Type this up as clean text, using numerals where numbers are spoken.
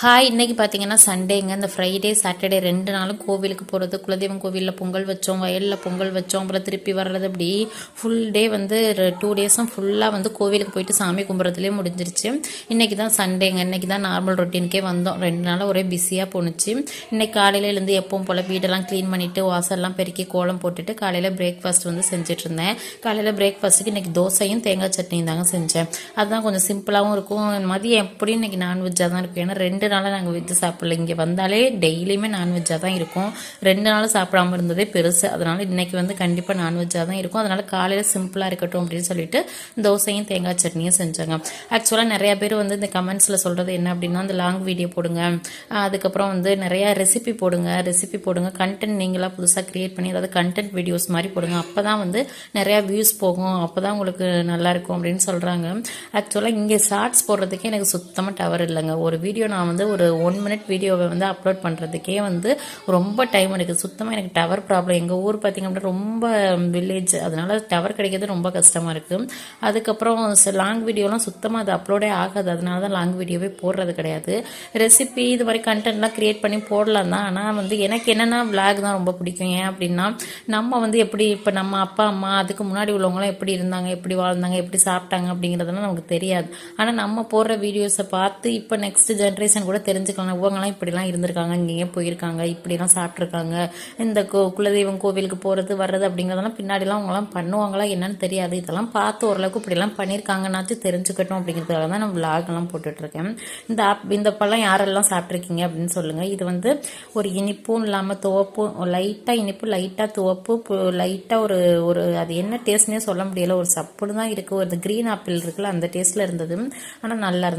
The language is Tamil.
ஹாய், இன்னைக்கு பார்த்தீங்கன்னா சண்டேங்க. இந்த ஃப்ரைடே சாட்டர்டே 2 நாளும் கோவிலுக்கு போகிறது. குலதெய்வம் கோவிலில் பொங்கல் வச்சோம், வயலில் பொங்கல் வச்சோம், அப்புறம் திருப்பி வர்றது. அப்படி ஃபுல் டே வந்து 2 டேஸும் ஃபுல்லாக வந்து கோவிலுக்கு போயிட்டு சாமி கும்பிட்றதுலேயே முடிஞ்சிருச்சு. இன்றைக்கி தான் சண்டேங்க. இன்றைக்கி தான் நார்மல் ரொட்டீனுக்கே வந்தோம். 2 நாளாக ஒரே பிஸியாக போணுச்சு. இன்றைக்கி காலையிலேருந்து எப்பவும் போல் வீடெல்லாம் க்ளீன் பண்ணிவிட்டு வாசல்லாம் பெருக்கி கோலம் போட்டுட்டு காலையில் பிரேக்ஃபாஸ்ட் வந்து செஞ்சுட்டு இருந்தேன். காலையில் பிரேக்ஃபாஸ்ட்டுக்கு இன்றைக்கி தோசையும் தேங்காய் சட்னியும் தாங்க செஞ்சேன். அதுதான் கொஞ்சம் சிம்பிளாகவும் இருக்கும். மதியம் எப்படியும் இன்றைக்கி நான்வெஜ்ஜாக தான் இருக்கும். ஏன்னா 2 நாளாக நாங்கள் வெஜ்ஜு சாப்பிடல. இங்கே வந்தாலே டெய்லியுமே நான்வெஜ்ஜாக தான் இருக்கும். 2 நாள் சாப்பிடாமல் இருந்ததே பெருசு. அதனால் இன்றைக்கி வந்து கண்டிப்பாக நான்வெஜ்ஜாக தான் இருக்கும். அதனால் காலையில் சிம்பிளாக இருக்கட்டும் அப்படின்னு சொல்லிட்டு தோசையும் தேங்காய் சட்னியும் செஞ்சாங்க. ஆக்சுவலாக நிறையா பேர் வந்து இந்த கமெண்ட்ஸில் சொல்கிறது என்ன அப்படின்னா, அந்த லாங் வீடியோ போடுங்க, அதுக்கப்புறம் வந்து நிறையா ரெசிபி போடுங்க, கண்டென்ட் நீங்களாக புதுசாக க்ரியேட் பண்ணி அதாவது கண்டென்ட் வீடியோஸ் மாதிரி போடுங்க, அப்போ தான் வந்து நிறையா வியூஸ் போகும், அப்போ தான் உங்களுக்கு நல்லாயிருக்கும் அப்படின்னு சொல்கிறாங்க. ஆக்சுவலாக இங்கே ஷார்ட்ஸ் போடுறதுக்கே எனக்கு சுத்தமாக டவர் இல்லைங்க. ஒரு வீடியோ நான் வந்து ஒரு 1 மினிட் வீடியோவை வந்து அப்லோட் பண்ணுறதுக்கே வந்து ரொம்ப டைம் எடுக்குது. சுத்தமாக எனக்கு டவர் ப்ராப்ளம். எங்கள் ஊர் பார்த்திங்க அப்படின்னா ரொம்ப வில்லேஜ், அதனால டவர் கிடைக்கிறது ரொம்ப கஷ்டமாக இருக்குது. அதுக்கப்புறம் லாங் வீடியோலாம் சுத்தமாக அது அப்லோடே ஆகாது. அதனால தான் லாங் வீடியோவே போடுறது கிடையாது. ரெசிபி இது மாதிரி கண்டென்ட்லாம் க்ரியேட் பண்ணி போடலாம் தான். ஆனால் வந்து எனக்கு என்னென்னா விளாக் தான் ரொம்ப பிடிக்கும். ஏன் அப்படின்னா நம்ம வந்து எப்படி இப்போ நம்ம அப்பா அம்மா அதுக்கு முன்னாடி உள்ளவங்களாம் எப்படி இருந்தாங்க, எப்படி வாழ்ந்தாங்க, எப்படி சாப்பிட்டாங்க அப்படிங்கிறதெல்லாம் நமக்கு தெரியாது. ஆனால் நம்ம போடுற வீடியோஸை பார்த்து இப்போ நெக்ஸ்ட் ஜென்ரேஷன் கூட தெரிஞ்சுக்கலாம். இவங்கெல்லாம் இப்படிலாம் இருந்திருக்காங்க, இங்கேயே போயிருக்காங்க, இப்படிலாம் சாப்பிட்ருக்காங்க, இந்த குலதெய்வம் கோவிலுக்கு போகிறது வர்றது அப்படிங்கிறதெல்லாம் பின்னாடிலாம் அவங்களாம் பண்ணுவாங்களா என்னன்னு தெரியாது. இதெல்லாம் பார்த்து ஓரளவுக்கு இப்படிலாம் பண்ணியிருக்காங்கன்னாச்சும் தெரிஞ்சுக்கட்டும் அப்படிங்கிறதுக்காக தான் நான் விளாகெல்லாம் போட்டுட்ருக்கேன். இந்த பழம் யாரெல்லாம் சாப்பிட்ருக்கீங்க அப்படின்னு சொல்லுங்கள். இது வந்து ஒரு இனிப்பும் இல்லாமல் துவப்பும், லைட்டாக இனிப்பு, லைட்டாக துவப்பு, லைட்டாக ஒரு ஒரு அது என்ன டேஸ்ட்னே சொல்ல முடியல, ஒரு சப்புன்னு தான் இருக்குது. ஒரு க்ரீன் ஆப்பிள் இருக்குல்ல அந்த டேஸ்ட்டில் இருந்தது. ஆனால் நல்லா இருந்தது.